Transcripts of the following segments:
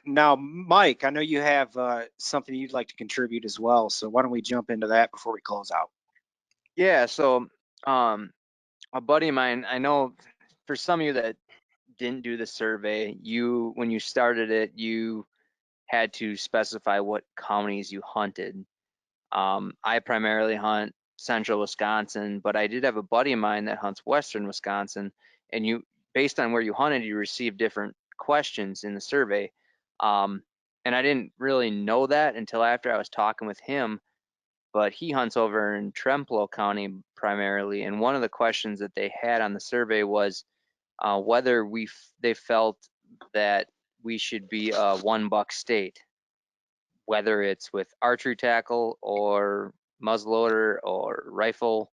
Now, Mike, I know you have something you'd like to contribute as well. So why don't we jump into that before we close out? Yeah, so um, a buddy of mine, I know for some of you that didn't do the survey, when you started it, you had to specify what counties you hunted. I primarily hunt central Wisconsin, but I did have a buddy of mine that hunts western Wisconsin, and based on where you hunted, you received different questions in the survey. And I didn't really know that until after I was talking with him, but he hunts over in Trempealeau County primarily, and one of the questions that they had on the survey was whether they felt that we should be a one buck state, whether it's with archery tackle or muzzleloader or rifle,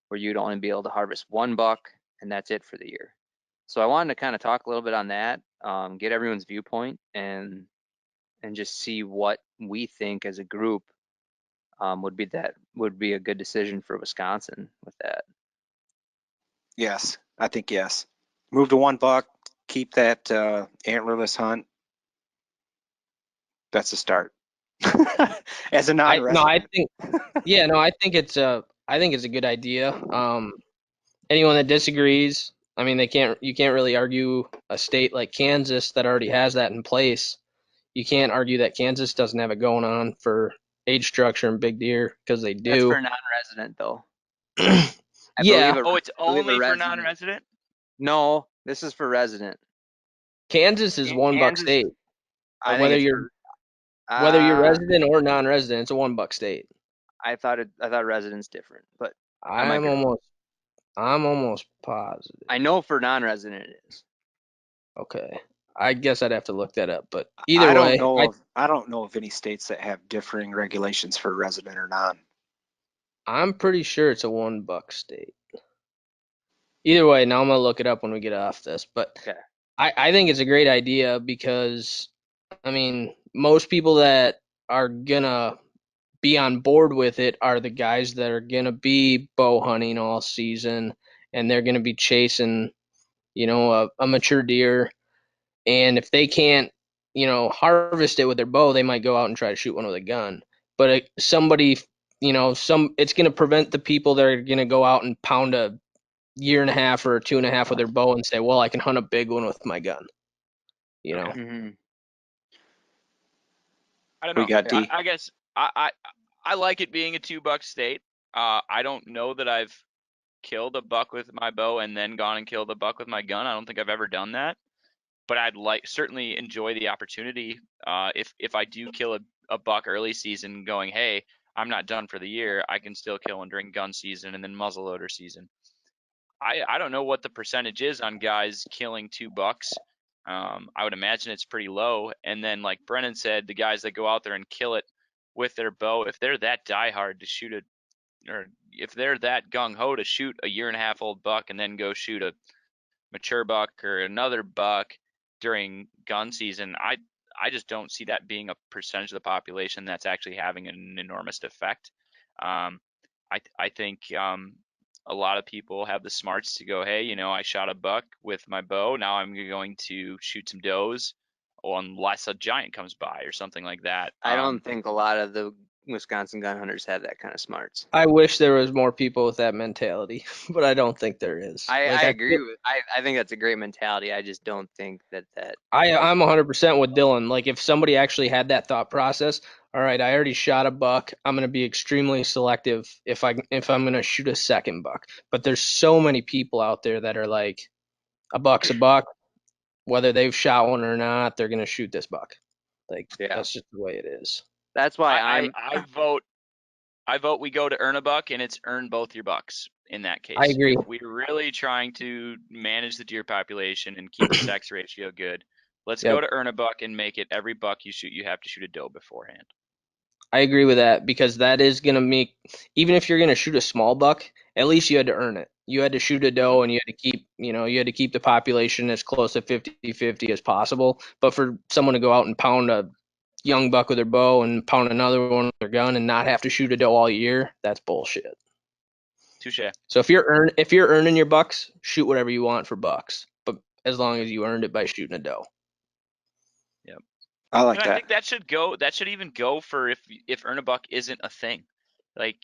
where you'd only be able to harvest one buck and that's it for the year. So I wanted to kind of talk a little bit on that, get everyone's viewpoint, and just see what we think as a group would be a good decision for Wisconsin with that. Yes, I think yes. Move to 1 buck, keep that antlerless hunt. That's a start. As a non-resident. I think I think it's a good idea. Anyone that disagrees, I mean, you can't really argue a state like Kansas that already has that in place. You can't argue that Kansas doesn't have it going on for age structure and big deer, because they That's do. for non-resident though. I Yeah, believe Oh, it's I believe a only for resident. non-resident? No, this is for resident. Kansas is 1 buck Kansas, state. I think Whether it's you're for, resident or non-resident, it's a 1 buck state. I thought resident's different, but I might I'm be wrong. almost positive. I know for non-resident it is. Okay, I guess I'd have to look that up, but either way, I don't know of any states that have differing regulations for resident or non. I'm pretty sure it's a 1 buck state. Either way, now I'm gonna look it up when we get off this, but Okay. I think it's a great idea because, I mean, most people that are gonna be on board with it are the guys that are gonna be bow hunting all season, and they're gonna be chasing, a mature deer. And if they can't, harvest it with their bow, they might go out and try to shoot one with a gun. But somebody, it's gonna prevent the people that are gonna go out and pound a year and a half or 2.5 with their bow and say, well, I can hunt a big one with my gun. Okay. Mm-hmm. I don't We know. got D. I guess I like it being a 2 buck state. I don't know that I've killed a buck with my bow and then gone and killed a buck with my gun. I don't think I've ever done that. But I'd certainly enjoy the opportunity. If I do kill a buck early season, going, hey, I'm not done for the year, I can still kill one during gun season and then muzzleloader season. I don't know what the percentage is on guys killing 2 bucks. I would imagine it's pretty low. And then, like Brennan said, the guys that go out there and kill it with their bow, if they're that diehard to shoot it, or if they're that gung ho to shoot a year and a half old buck and then go shoot a mature buck or another buck during gun season, I just don't see that being a percentage of the population that's actually having an enormous effect. I think a lot of people have the smarts to go, hey, I shot a buck with my bow. Now I'm going to shoot some does, unless a giant comes by or something like that. I don't think a lot of the Wisconsin gun hunters have that kind of smarts. I wish there was more people with that mentality, but I don't think there is. I Like, agree with. I think that's a great mentality. I just don't think that. I'm 100% with Dylan. Like, if somebody actually had that thought process, all right, I already shot a buck. I'm gonna be extremely selective if I'm gonna shoot a second buck. But there's so many people out there that are like, a buck's a buck, whether they've shot one or not, they're gonna shoot this buck. Like, Yeah. that's just the way it is. That's why I vote we go to earn a buck, and it's earn both your bucks in that case. I agree. If we're really trying to manage the deer population and keep the sex ratio good, let's go to earn a buck and make it every buck you shoot, you have to shoot a doe beforehand. I agree with that, because that is going to make, even if you're going to shoot a small buck, at least you had to earn it. You had to shoot a doe, and you had to keep the population as close to 50-50 as possible. But for someone to go out and pound a young buck with their bow and pound another one with their gun and not have to shoot a doe all year, that's bullshit. Touche. So if you're earning your bucks, shoot whatever you want for bucks, but as long as you earned it by shooting a doe. Yep. I like And I that. think that should go. That should even go for if earn a buck isn't a thing. Like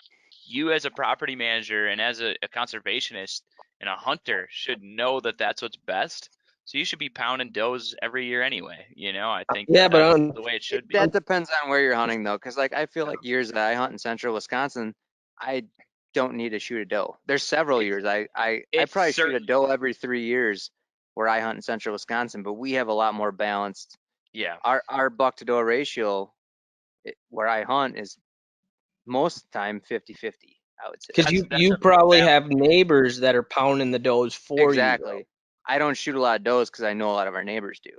you as a property manager and as a conservationist and a hunter should know that that's what's best. So you should be pounding does every year anyway. I think Yeah, that but that's the way it should be. That depends on where you're hunting though, because like I feel like years that I hunt in central Wisconsin, I don't need to shoot a doe. There's several It's years I it's probably shoot a certain. doe every 3 years where I hunt in central Wisconsin, but we have a lot more balanced. Yeah. Our buck to doe ratio where I hunt is most of the time 50-50, I would say. because That's you a probably valid. have neighbors that are pounding the does for you, though. Exactly. I don't shoot a lot of does because I know a lot of our neighbors do.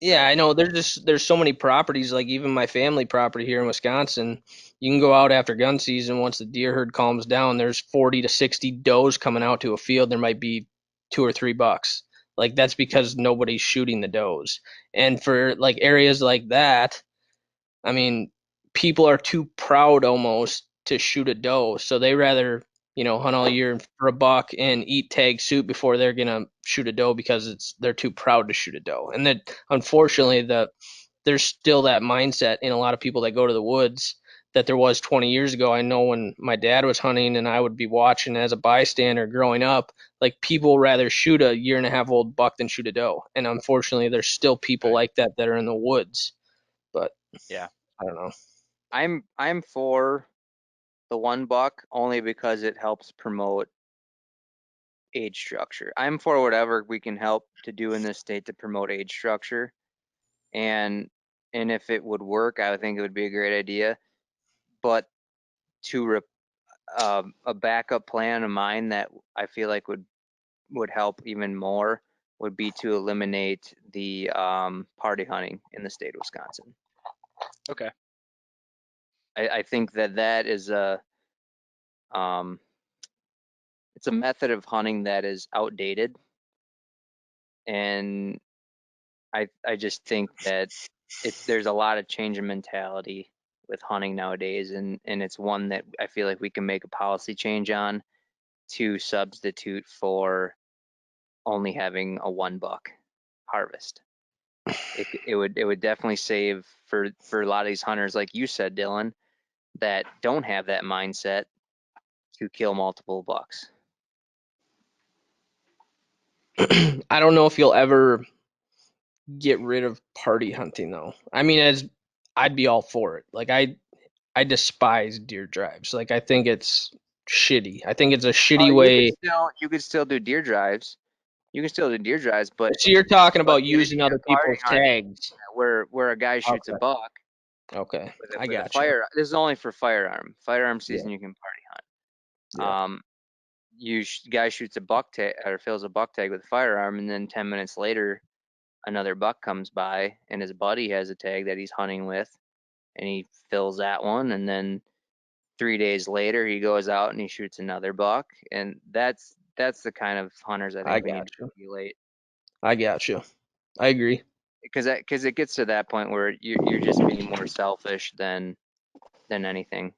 Yeah, Right. I know. There's so many properties, like even my family property here in Wisconsin. You can go out after gun season once the deer herd calms down. There's 40 to 60 does coming out to a field. There might be 2 or 3 bucks. Like that's because nobody's shooting the does. And for like areas like that, I mean, people are too proud almost to shoot a doe, so they rather, hunt all year for a buck and eat tag soup before they're gonna shoot a doe because they're too proud to shoot a doe. And that unfortunately there's still that mindset in a lot of people that go to the woods that there was 20 years ago. I know when my dad was hunting and I would be watching as a bystander growing up, like people rather shoot a year and a half old buck than shoot a doe. And unfortunately there's still people Right. like that are in the woods. But Yeah. I don't know. I'm for the one buck only because it helps promote age structure. I'm for whatever we can help to do in this state to promote age structure. And if it would work, I would think it would be a great idea. But to a backup plan of mine that I feel like would help even more would be to eliminate the party hunting in the state of Wisconsin. Okay. I think that is um, it's a method of hunting that is outdated, and I just think that there's a lot of change in mentality with hunting nowadays, and it's one that I feel like we can make a policy change on to substitute for only having a one buck harvest. It would definitely save for a lot of these hunters, like you said, Dylan, that don't have that mindset to kill multiple bucks. I don't know if you'll ever get rid of party hunting though. I mean, as I'd be all for it. Like I despise deer drives. Like I think it's shitty. I think it's a Oh, shitty way. you could still do deer drives. You can still do deer drives, but So you're talking but about using other party people's hunting tags. where a guy shoots a Okay. buck Okay. I with a got you. fire. This is only for firearm Yeah. season. You can party hunt. Yeah. Guy shoots a buck tag or fills a buck tag with a firearm, and then 10 minutes later, another buck comes by, and his buddy has a tag that he's hunting with, and he fills that one, and then 3 days later, he goes out and he shoots another buck, and that's the kind of hunters I I think we got need to you. regulate, I got you. I agree. because it gets to that point where you're just being more selfish than anything.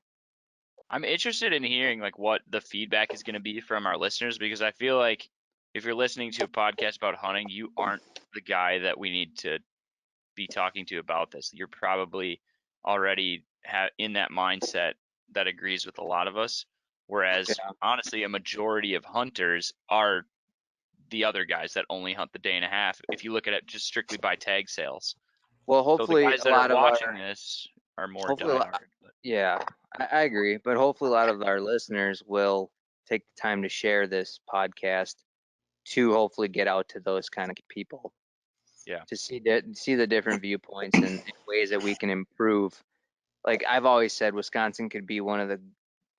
I'm interested in hearing like what the feedback is going to be from our listeners because I feel like if you're listening to a podcast about hunting, you aren't the guy that we need to be talking to about this. You're probably already in that mindset that agrees with a lot of us. Whereas Yeah. honestly, a majority of hunters are the other guys that only hunt the day and a half. If you look at it just strictly by tag sales. Well, So the hopefully guys a that are lot of watching this are more hopefully, a diehard. But yeah, I agree, but hopefully a lot of our listeners will take the time to share this podcast to hopefully get out to those kind of people yeah, to see the different viewpoints and ways that we can improve. Like I've always said, Wisconsin could be one of the.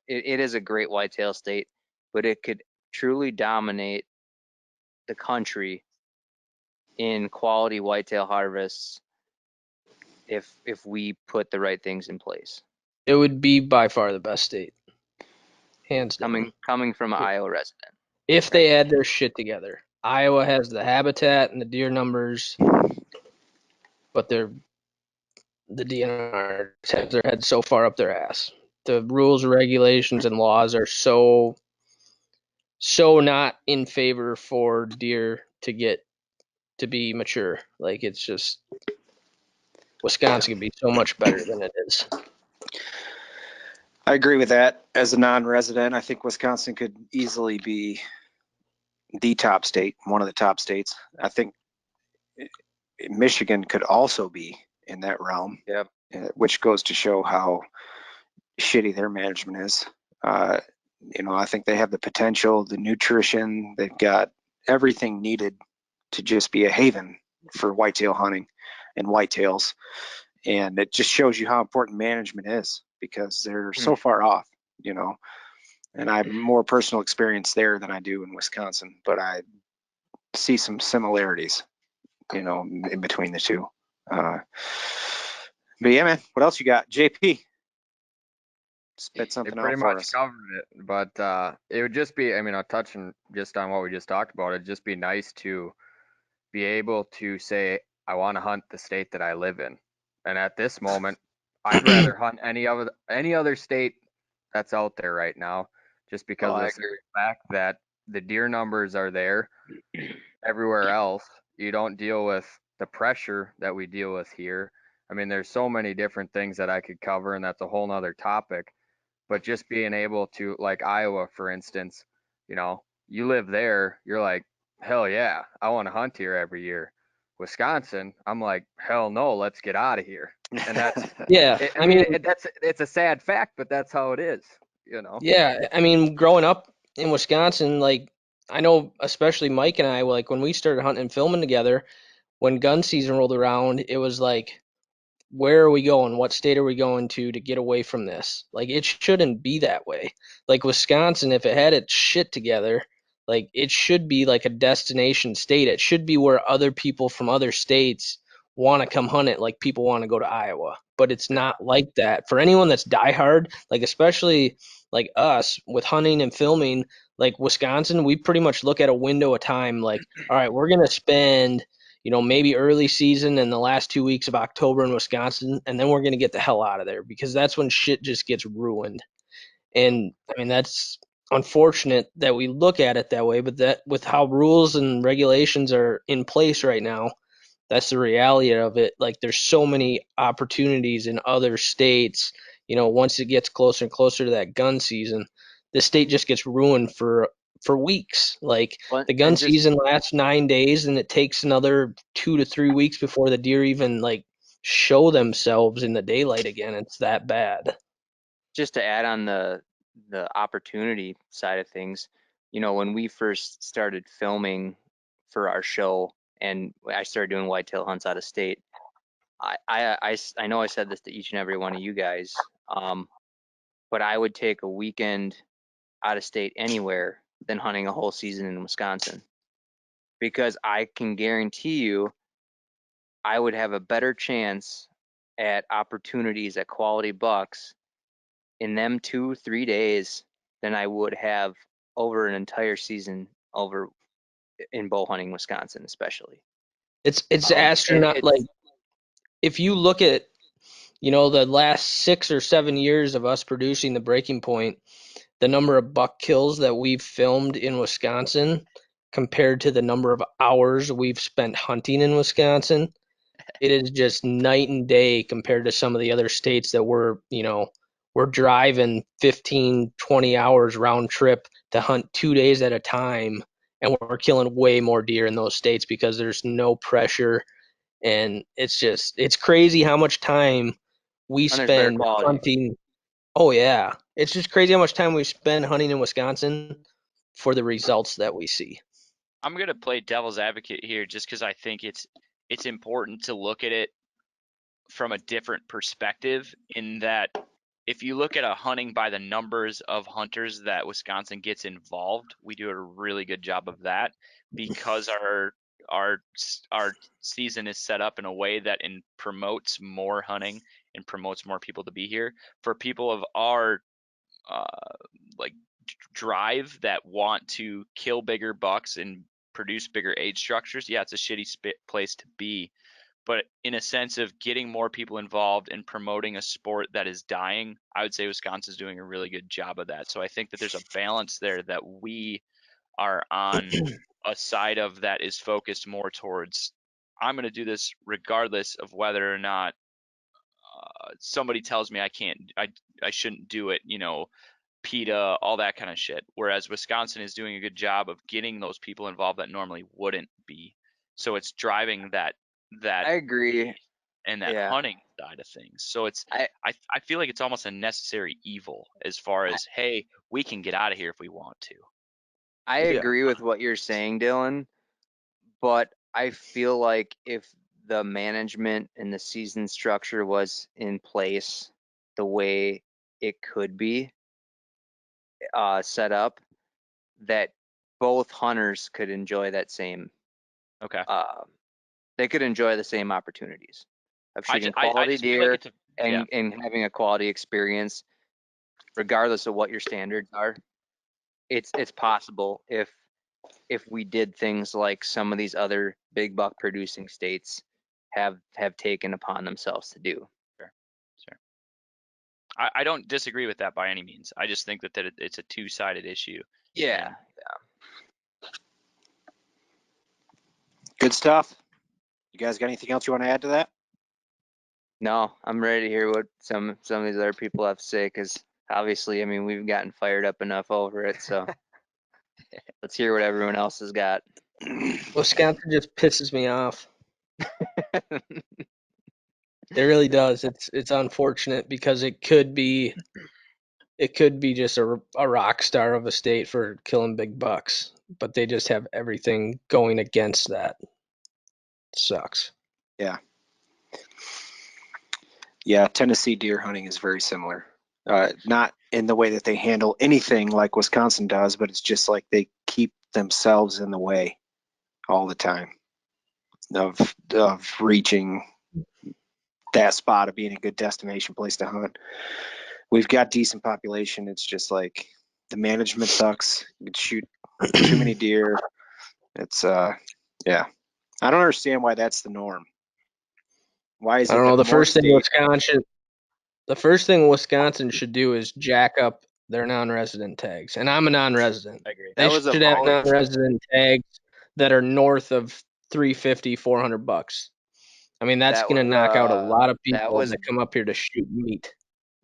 It is a great whitetail state, but it could truly dominate the country in quality whitetail harvests if we put the right things in place. It would be by far the best state, hands down. Coming from an Iowa resident, If right? they had their shit together. Iowa has the habitat and the deer numbers, but the DNR has their head so far up their ass. The rules, regulations, and laws are so not in favor for deer to get to be mature. Like it's just Wisconsin can be so much better than it is. I agree with that. As a non-resident, I think Wisconsin could easily be the top state, one of the top states. I think Michigan could also be in that realm. Yep. Which goes to show how shitty their management is. Uh, I think they have the potential, the nutrition, they've got everything needed to just be a haven for whitetail hunting and whitetails. And it just shows you how important management is because they're so far off, and I have more personal experience there than I do in Wisconsin, but I see some similarities, in between the two. But yeah, man, what else you got? JP, spit They something pretty out for much us. covered it, but it would just be, I mean, touching just on what we just talked about, it'd just be nice to be able to say, I want to hunt the state that I live in. And at this moment, I'd rather hunt any other state that's out there right now, just because of I the agree. fact that the deer numbers are there everywhere else. You don't deal with the pressure that we deal with here. I mean, there's so many different things that I could cover, and that's a whole nother topic. But just being able to, like Iowa, for instance, you live there, you're like, hell yeah, I want to hunt here every year. Wisconsin, I'm like, hell no, let's get out of here. And that's, Yeah, I mean, it's a sad fact, but that's how it is, yeah. I mean, growing up in Wisconsin, like I know, especially Mike and I, like when we started hunting and filming together, when gun season rolled around, it was like, where are we going? What state are we going to get away from this? Like, it shouldn't be that way. Like, Wisconsin, if it had its shit together, like, it should be like a destination state. It should be where other people from other states want to come hunt it, like people want to go to Iowa. But it's not like that. For anyone that's diehard, like, especially like us with hunting and filming, like Wisconsin, we pretty much look at a window of time, like, all right, we're going to spend maybe early season and the last 2 weeks of October in Wisconsin, and then we're going to get the hell out of there because that's when shit just gets ruined. And I mean, that's unfortunate that we look at it that way, but that with how rules and regulations are in place right now, that's the reality of it. Like, there's so many opportunities in other states. Once it gets closer and closer to that gun season, the state just gets ruined for weeks. Like, Well, the gun and just season lasts 9 days, and it takes another 2 to 3 weeks before the deer even like show themselves in the daylight again. It's that bad. just to add on the opportunity side of things, when we first started filming for our show and I started doing whitetail hunts out of state, I know I said this to each and every one of you guys, but I would take a weekend out of state anywhere than hunting a whole season in Wisconsin because I can guarantee you I would have a better chance at opportunities at quality bucks in them 2-3 days than I would have over an entire season over in bow hunting Wisconsin, especially. It's It, astronaut. Like, it's if you look at the last 6 or 7 years of us producing the Breaking Point, the number of buck kills that we've filmed in Wisconsin compared to the number of hours we've spent hunting in Wisconsin, it is just night and day compared to some of the other states that we're driving 15, 20 hours round trip to hunt 2 days at a time. And we're killing way more deer in those states because there's no pressure. And it's crazy how much time we and there's better spend quality. hunting. Oh yeah, it's just crazy how much time we spend hunting in Wisconsin for the results that we see. I'm gonna play devil's advocate here just because I think it's important to look at it from a different perspective in that if you look at a hunting by the numbers of hunters that Wisconsin gets involved, we do a really good job of that because our season is set up in a way that promotes more hunting and promotes more people to be here. For people of our like drive that want to kill bigger bucks and produce bigger age structures, yeah, it's a shitty place to be. But in a sense of getting more people involved and promoting a sport that is dying, I would say Wisconsin's doing a really good job of that. So I think that there's a balance there that we are on a side of that is focused more towards I'm going to do this regardless of whether or not somebody tells me I can't, I shouldn't do it, you know, PETA, all that kind of shit. Whereas Wisconsin is doing a good job of getting those people involved that normally wouldn't be. So it's driving that I agree. and that Yeah. hunting side of things. So it's I I feel like it's almost a necessary evil as far as, hey, we can get out of here if we want to. I Yeah. agree with what you're saying, Dylan, but I feel like if the management and the season structure was in place the way it could be set up, that both hunters could enjoy that same Okay. they could enjoy the same opportunities of shooting I quality just feel like deer it's a, yeah. and having a quality experience regardless of what your standards are. It's possible if we did things like some of these other big buck producing states have taken upon themselves to do. Sure. Sure. I don't disagree with that by any means. I just think that it's a two-sided issue. Yeah. And Good stuff. You guys got anything else you want to add to that? No, I'm ready to hear what some of these other people have to say because obviously, I mean, we've gotten fired up enough over it. So let's hear what everyone else has got. Wisconsin just pisses me off. It really does. It's unfortunate because it could be just a rock star of a state for killing big bucks, but they just have everything going against that. Sucks. Yeah. Yeah, Tennessee deer hunting is very similar. Not in the way that they handle anything like Wisconsin does, but it's just like they keep themselves in the way all the time of reaching that spot of being a good destination place to hunt. We've got decent population. It's just like the management sucks. You can shoot too many deer. It's yeah. I don't understand why that's the norm. Why is I it don't know. that more states? The first thing Wisconsin should do is jack up their non-resident tags. And I'm a non-resident. I agree. That They was should have about non-resident tags that are north of 350, 400 bucks. I mean, that's that going to was knock out a lot of that people was that come up here to shoot meat.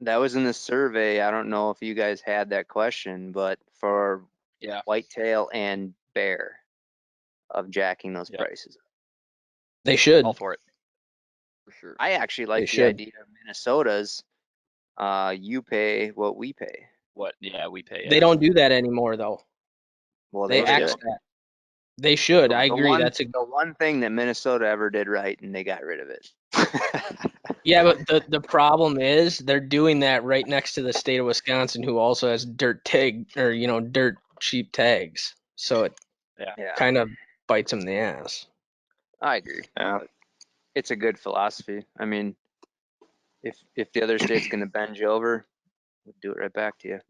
that was in the survey. I don't know if you guys had that question, but for Yeah. whitetail and bear of jacking those Yeah. prices. They should. All for it. For sure. I actually like the should. idea of Minnesota's you pay what we pay. What? Yeah, we pay. They Yeah. don't do that anymore, though. Well, They they they should. axe don't? that. They should. I The agree. one, That's a the one thing that Minnesota ever did right, and they got rid of it. yeah, but the problem is they're doing that right next to the state of Wisconsin, who also has dirt tag or dirt cheap tags. So it Yeah, kind of bites them in the ass. I agree. Yeah. It's a good philosophy. I mean, if the other state's going to bend you over, we'll do it right back to you.